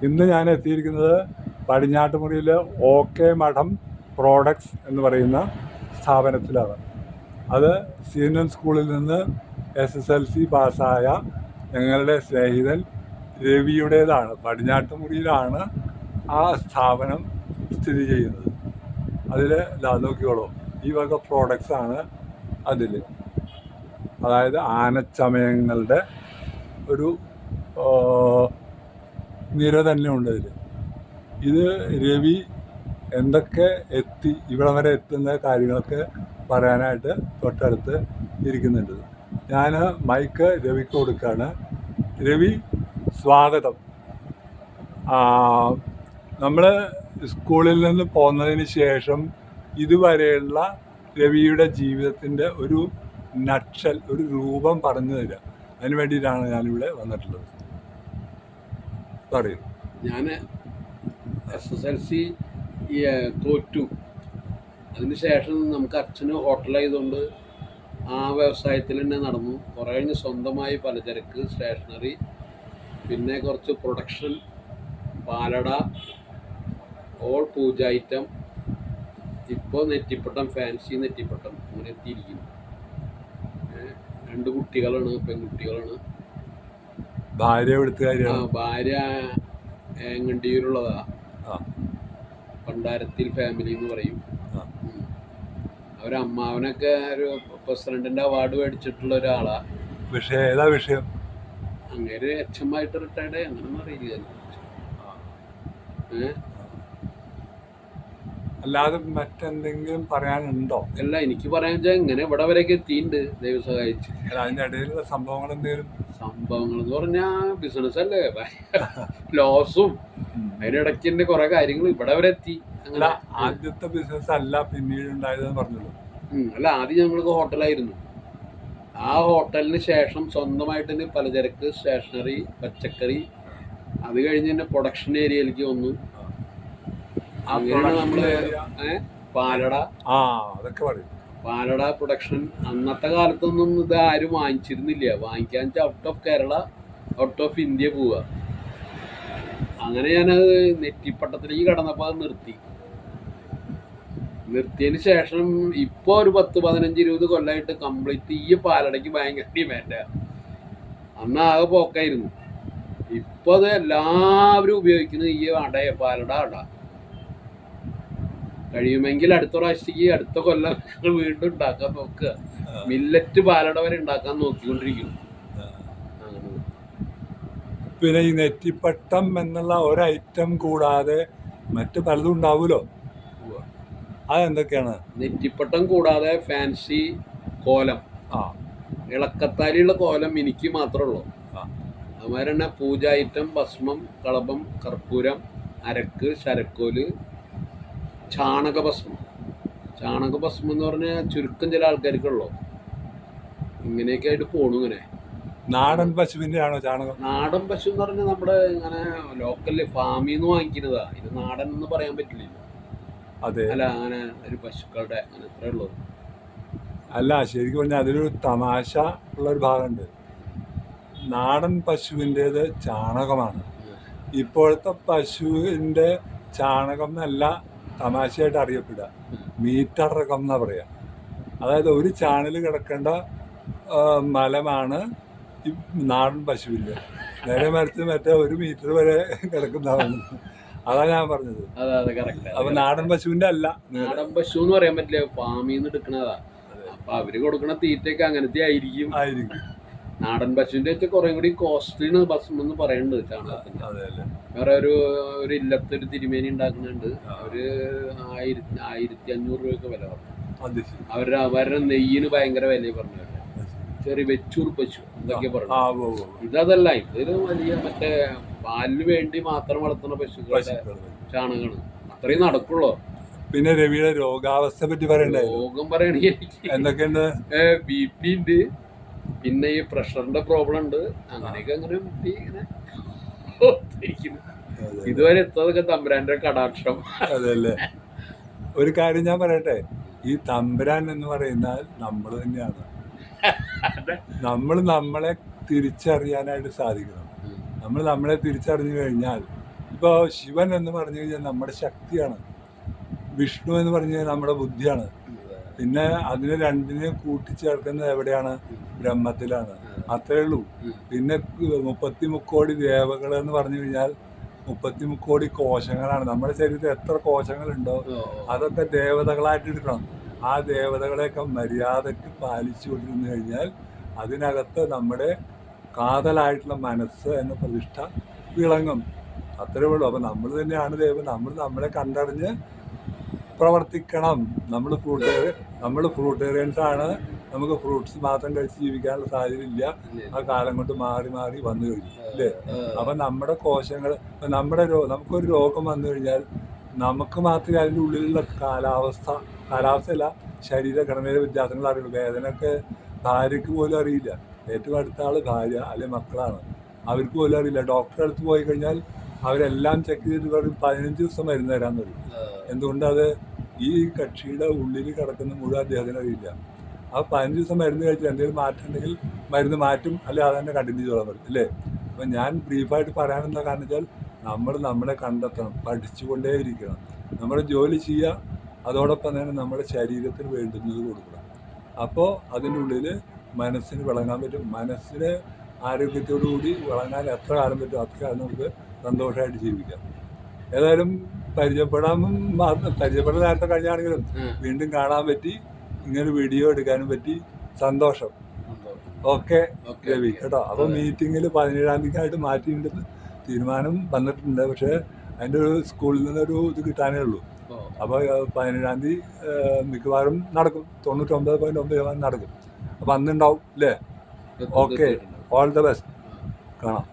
ഇന്ന് ഞാൻ എത്തിയിരിക്കുന്നത് പടിഞ്ഞാട്ടുമുറിയിലെ OK മഠം പ്രോഡക്ട്സ് എന്ന് പറയുന്ന സ്ഥാപനത്തിലാണ്. അത് CNN സ്കൂളിൽ നിന്ന് SSLC പാസ്സായ ഞങ്ങളുടെ സ്നേഹിതൻ രവിയുടേതാണ്. പടിഞ്ഞാട്ടുമുറിയിലാണ് ആ സ്ഥാപനം സ്ഥിതി ചെയ്യുന്നത്. അതിൽ നോക്കിക്കോളൂ, ഈ വക പ്രോഡക്ട്സാണ് അതിൽ. അതായത് ആനച്ചമയങ്ങളുടെ ഒരു നിര തന്നെ ഉണ്ട് ഇതിൽ. ഇത് രവി എന്തൊക്കെ ഇവിടെ വരെ എത്തുന്ന കാര്യങ്ങളൊക്കെ പറയാനായിട്ട് തൊട്ടടുത്ത് ഇരിക്കുന്നുണ്ട്. ഞാൻ മൈക്ക് രവിക്ക് കൊടുക്കുകയാണ്. രവി, സ്വാഗതം. നമ്മൾ സ്കൂളിൽ നിന്ന് പോന്നതിന് ശേഷം ഇതുവരെയുള്ള രവിയുടെ ജീവിതത്തിൻ്റെ ഒരു നക്ഷൽ, ഒരു രൂപം പറഞ്ഞു തരിക. അതിന് വേണ്ടിയിട്ടാണ് ഞാനിവിടെ വന്നിട്ടുള്ളത്. പറയൂ. ഞാൻ SSLC തോറ്റു. അതിന് ശേഷം നമുക്ക് അച്ഛന് ഹോട്ടലായതുകൊണ്ട് ആ വ്യവസായത്തിൽ തന്നെ നടന്നു. കുറേ കഴിഞ്ഞ് സ്വന്തമായി പലചരക്ക്, സ്റ്റേഷനറി, പിന്നെ കുറച്ച് പ്രൊഡക്ഷൻ, പാലട, ഓൾ പൂജ ഐറ്റം, ഇപ്പോൾ നെറ്റിപ്പട്ടം, ഫാൻസി നെറ്റിപ്പട്ടം, അങ്ങനെ എത്തിയിരിക്കുന്നു. 2 കുട്ടികളാണ്, പെൺകുട്ടികളാണ്. ഭാര്യ എടുത്തുകാരിയാണ്. ഭാര്യ എങ്ങണ്ടിയൂരുള്ളതാ, പണ്ടാരത്തിൽ ഫാമിലി എന്ന് പറയും. അവരമ്മാവനൊക്കെ ഒരു പ്രസിഡന്റിന്റെ അവാർഡ് മേടിച്ചിട്ടുള്ള ഒരാളാ. ഏതാ വിഷയം? അങ്ങനെ HM ആയിട്ട് റിട്ടയർഡ്, അങ്ങനൊന്നും അറിയില്ല. അല്ലാതെ മറ്റെന്തെങ്കിലും പറയാനുണ്ടോ? അല്ല, എനിക്ക് പറയാൻ വെച്ചാൽ ഇങ്ങനെ ഇവിടെ വരെയൊക്കെ എത്തിയിട്ടുണ്ട്, ദൈവം സഹായിച്ചു. അതിൻ്റെ ഇടയിലുള്ള സംഭവങ്ങൾ എന്തെങ്കിലും? സംഭവങ്ങൾ എന്ന് പറഞ്ഞാൽ ബിസിനസ് അല്ലേ, ലോസും അതിനിടയ്ക്ക് തന്നെ കുറെ കാര്യങ്ങൾ ഇവിടെ വരെ എത്തി. അല്ല, ആദ്യത്തെ ബിസിനസ് അല്ല പിന്നീട് ഉണ്ടായതെന്ന് പറഞ്ഞല്ലോ. അല്ല, ആദ്യം ഞങ്ങൾക്ക് ഹോട്ടലായിരുന്നു. ആ ഹോട്ടലിന് ശേഷം സ്വന്തമായിട്ട് തന്നെ പലചരക്ക്, സ്റ്റേഷനറി, പച്ചക്കറി, അത് കഴിഞ്ഞ് തന്നെ പ്രൊഡക്ഷൻ ഏരിയയിലേക്ക് വന്നു. അങ്ങനെ നമ്മള് പാലട, അതൊക്കെ പറയും. പാലട പ്രൊഡക്ഷൻ. അന്നത്തെ കാലത്തൊന്നും ഇത് ആരും വാങ്ങിച്ചിരുന്നില്ല. വാങ്ങിക്കാൻ വെച്ചാൽ out of Kerala, out of India പോവുക. അങ്ങനെ ഞാനത് നെറ്റിപ്പട്ടത്തിലേക്ക് കടന്നപ്പോൾ അത് നിർത്തിയതിന് ശേഷം ഇപ്പോൾ ഒരു 10-15-20 കൊല്ലമായിട്ട് കംപ്ലീറ്റ് ഈ പാലടയ്ക്ക് ഭയങ്കര ഡിമാൻഡാണ്. അന്ന് ആകെ പോക്കായിരുന്നു. ഇപ്പോൾ അത് എല്ലാവരും ഉപയോഗിക്കുന്നത് ഈ പാലട അട. കഴിയുമെങ്കിൽ അടുത്ത പ്രാവശ്യത്തേക്ക്, അടുത്ത കൊല്ലം ഞങ്ങൾ വീണ്ടും ഉണ്ടാക്കാൻ നോക്കുക. മില്ലറ്റ് പാലട വരെ ഉണ്ടാക്കാൻ നോക്കിക്കൊണ്ടിരിക്കുന്നു. പിന്നെ ഈ നെറ്റിപ്പട്ടം എന്നുള്ള ഒരു ഐറ്റം കൂടാതെ മറ്റു പലതും ഉണ്ടാവുമല്ലോ, അതെന്തൊക്കെയാണ്? നെറ്റിപ്പട്ടം കൂടാതെ ഫാൻസി കോലം, ഇളക്കത്താലിയുള്ള കോലം എനിക്ക് മാത്രമേ ഉള്ളൂ. അതുമാതിരി തന്നെ പൂജ ഐറ്റം, ഭസ്മം, കളഭം, കർപ്പൂരം, അരക്ക്, ശരക്കോല്, ചാണകഭസ്മം. ചാണകഭസ്മം എന്ന് പറഞ്ഞാൽ ചുരുക്കം ചില ആൾക്കാർക്കുള്ളൂ. ഇങ്ങനെയൊക്കെ ആയിട്ട് പോണു. ഇങ്ങനെ നാടൻ പശുവിൻ്റെ ആണോ ചാണകം? നാടൻ പശു എന്ന് പറഞ്ഞാൽ നമ്മുടെ ഇങ്ങനെ ലോക്കല് ഫാമിൽ നിന്ന് വാങ്ങിക്കുന്നതാ. ഇത് നാടൻ എന്ന് പറയാൻ പറ്റില്ല. അതെ, അല്ല, അങ്ങനെ ഒരു പശുക്കളുടെ അങ്ങനെ അത്രേ ഉള്ളൂ. അല്ല, ശരിക്കും പറഞ്ഞാൽ അതിലൊരു തമാശ ഉള്ളൊരു ഭാഗമുണ്ട്. നാടൻ പശുവിൻ്റേത് ചാണകമാണ്. ഇപ്പോഴത്തെ പശുവിൻ്റെ ചാണകം എന്നല്ല തമാശയായിട്ട് അറിയപ്പെടുക, മീറ്റർ രകം എന്നാ പറയാ. അതായത് ഒരു ചാണിൽ കിടക്കേണ്ട മലമാണ് ഈ നാടൻ പശുവിൻ്റെ. നേരെ മറിച്ച് മറ്റേ 1 മീറ്റർ വരെ കിടക്കുന്നതാണ്. അതാ ഞാൻ പറഞ്ഞത്. അപ്പൊ നാടൻ പശുവിന്റെ അല്ല. നാടൻ പശു എന്ന് പറയാൻ പറ്റില്ല, ഫാമിൽ നിന്ന് എടുക്കണതാ. അപ്പൊ അവര് കൊടുക്കണ തീറ്റയൊക്കെ അങ്ങനത്തെ ആയിരിക്കും. നാടൻ പശുവിന്റെ വെച്ചാൽ കുറെ കൂടി കോസ്റ്റ്ലിന് ഭസ്മം എന്ന് പറയുന്നുണ്ട് ചാണകത്തിന്റെ. വേറെ ഒരു ഇല്ലത്തൊരു തിരുമേനി ഉണ്ടാക്കുന്നുണ്ട്. അവര് 1500 രൂപയൊക്കെ വില പറഞ്ഞു. അവരുടെ നെയ്യിന് ഭയങ്കര വില പറഞ്ഞു. ചെറിയ വെച്ചൂർ പശു എന്തൊക്കെ പറഞ്ഞു. ഇതല്ല, ഇതൊരു വലിയ മറ്റേ പാലിന് വേണ്ടി മാത്രം വളർത്തുന്ന പശുക്കളുടെ ചാണകമാണ്. അത്രയും നടക്കുള്ളൂ. പിന്നെ രവിയുടെ രോഗാവസ്ഥയെ പറ്റി പറയണ്ടേ? രോഗം പറയണെങ്കിൽ എന്തൊക്കെയുണ്ട്? BP ഉണ്ട്, പിന്നെ ഈ പ്രഷറിന്റെ പ്രോബ്ലം ഉണ്ട്. അങ്ങനെയൊക്കെ അങ്ങനെ മുട്ടി ഇങ്ങനെ ഇതുവരെ എത്തതൊക്കെ തമ്പുരാന്റെ കടാക്ഷം. അതല്ലേ. ഒരു കാര്യം ഞാൻ പറയട്ടെ, ഈ തമ്പുരാൻ എന്ന് പറയുന്നാൽ നമ്മൾ തന്നെയാണ്. നമ്മളെ തിരിച്ചറിയാനായിട്ട് സാധിക്കണം. നമ്മളെ തിരിച്ചറിഞ്ഞു കഴിഞ്ഞാൽ ഇപ്പോൾ ശിവൻ എന്ന് പറഞ്ഞു കഴിഞ്ഞാൽ നമ്മുടെ ശക്തിയാണ്, വിഷ്ണു എന്ന് പറഞ്ഞു കഴിഞ്ഞാൽ നമ്മുടെ ബുദ്ധിയാണ്. പിന്നെ അതിനെ രണ്ടിനെ കൂട്ടിച്ചേർക്കുന്നത് എവിടെയാണ്? ബ്രഹ്മത്തിലാണ്. അത്രേ ഉള്ളൂ. പിന്നെ 33 കോടി ദേവകൾ എന്ന് പറഞ്ഞു കഴിഞ്ഞാൽ 33 കോടി കോശങ്ങളാണ്. നമ്മുടെ ശരീരത്തിൽ എത്ര കോശങ്ങളുണ്ടോ അതൊക്കെ ദേവതകളായിട്ട് എടുക്കണം. ആ ദേവതകളെയൊക്കെ മര്യാദയ്ക്ക് പാലിച്ചു കൊണ്ടിരുന്നു കഴിഞ്ഞാൽ അതിനകത്ത് നമ്മുടെ കാതലായിട്ടുള്ള മനസ്സ് എന്ന പ്രതിഷ്ഠ വിളങ്ങും. അത്രേ ഉള്ളൂ. അപ്പം നമ്മൾ തന്നെയാണ് ദൈവം. നമ്മൾ നമ്മളെ കണ്ടറിഞ്ഞ് പ്രവർത്തിക്കണം. നമ്മൾ ഫ്രൂട്ടേറിയൻസ് ആണ്. നമുക്ക് ഫ്രൂട്ട്സ് മാത്രം കഴിച്ച് ജീവിക്കാനുള്ള സാധ്യത ഇല്ല. ആ കാലം കൊണ്ട് മാറി മാറി വന്നു കഴിഞ്ഞു അല്ലേ? അപ്പം നമ്മുടെ കോശങ്ങൾ, നമുക്കൊരു രോഗം വന്നു കഴിഞ്ഞാൽ നമുക്ക് മാത്രമേ അതിൻ്റെ ഉള്ളിലുള്ള കാലാവസ്ഥയല്ല, ശരീരഘടനയിലെ വ്യത്യാസങ്ങൾ അറിയുള്ളൂ. വേദനയൊക്കെ ഭാര്യയ്ക്ക് പോലും അറിയില്ല. ഏറ്റവും അടുത്ത ആൾ ഭാര്യ അല്ലെങ്കിൽ മക്കളാണ്. അവർക്ക് പോലും അറിയില്ല. ഡോക്ടറെ അടുത്ത് പോയി കഴിഞ്ഞാൽ അവരെല്ലാം ചെക്ക് ചെയ്തിട്ട് പറയും 15 ദിവസം മരുന്ന് തരാമെന്ന് പറയും. എന്തുകൊണ്ടത് ഈ കക്ഷിയുടെ ഉള്ളിൽ കിടക്കുന്ന മുഴുവൻ അദ്ദേഹത്തിന് അറിയില്ല. ആ 15 ദിവസം മരുന്ന് കഴിച്ചാൽ എന്തെങ്കിലും മാറ്റം ഉണ്ടെങ്കിൽ മരുന്ന് മാറ്റും, അല്ലെങ്കിൽ അത് തന്നെ കണ്ടിന്യൂ ചെയ്തോളാൻ പറയും അല്ലേ? അപ്പം ഞാൻ ബ്രീഫായിട്ട് പറയാനെന്താ കാരണം വെച്ചാൽ നമ്മൾ നമ്മളെ കണ്ടെത്തണം, പഠിച്ചുകൊണ്ടേ ഇരിക്കണം, നമ്മുടെ ജോലി ചെയ്യുക, അതോടൊപ്പം തന്നെ നമ്മുടെ ശരീരത്തിന് വേണ്ടുന്നത് കൊടുക്കണം. അപ്പോൾ അതിൻ്റെ ഉള്ളിൽ മനസ്സിന് വിളങ്ങാൻ പറ്റും. മനസ്സിന് ആരോഗ്യത്തോടു കൂടി വിളങ്ങാൻ എത്ര കാലം പറ്റും അത്ര കാലം നമുക്ക് സന്തോഷമായിട്ട് ജീവിക്കാം. ഏതായാലും പരിചയപ്പെടാൻ നേരത്തെ കഴിഞ്ഞാണെങ്കിലും വീണ്ടും കാണാൻ പറ്റി, ഇങ്ങനെ വീഡിയോ എടുക്കാനും പറ്റി, സന്തോഷം. ഓക്കെ രവി കേട്ടോ. അപ്പോൾ മീറ്റിങ്ങിൽ 17-ാം തീയതിക്കായിട്ട് മാറ്റിയിട്ടുണ്ടെന്ന് തീരുമാനം വന്നിട്ടുണ്ട്. പക്ഷേ അതിൻ്റെ ഒരു സ്കൂളിൽ നിന്നൊരു ഇത് കിട്ടാനേ ഉള്ളൂ. അപ്പോൾ 17-ാം തീയതി മിക്കവാറും നടക്കും, 99.9% നടക്കും. അപ്പോൾ അന്നുണ്ടാവും അല്ലേ? Okay, all the best. കാണാം.